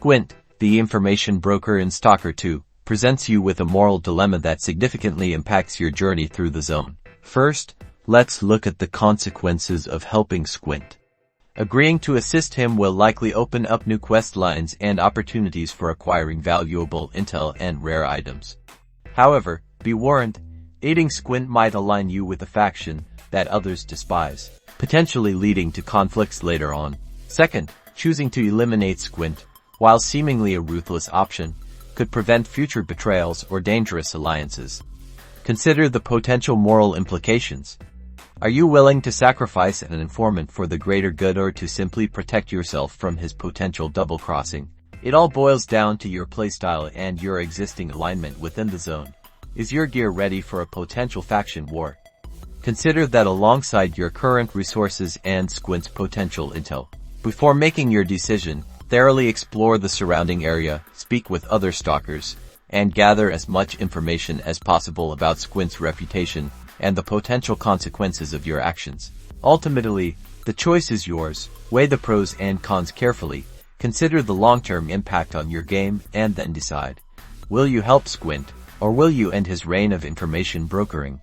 Squint, the information broker in Stalker 2, presents you with a moral dilemma that significantly impacts your journey through the zone. First, let's look at the consequences of helping Squint. Agreeing to assist him will likely open up new quest lines and opportunities for acquiring valuable intel and rare items. However, be warned, aiding Squint might align you with a faction that others despise, potentially leading to conflicts later on. Second, choosing to eliminate Squint, while seemingly a ruthless option, could prevent future betrayals or dangerous alliances. Consider the potential moral implications. Are you willing to sacrifice an informant for the greater good or to simply protect yourself from his potential double-crossing? It all boils down to your playstyle and your existing alignment within the zone. Is your gear ready for a potential faction war? Consider that alongside your current resources and Squint's potential intel. Before making your decision, thoroughly explore the surrounding area, speak with other stalkers, and gather as much information as possible about Squint's reputation and the potential consequences of your actions. Ultimately, the choice is yours. Weigh the pros and cons carefully, consider the long-term impact on your game, and then decide. Will you help Squint, or will you end his reign of information brokering?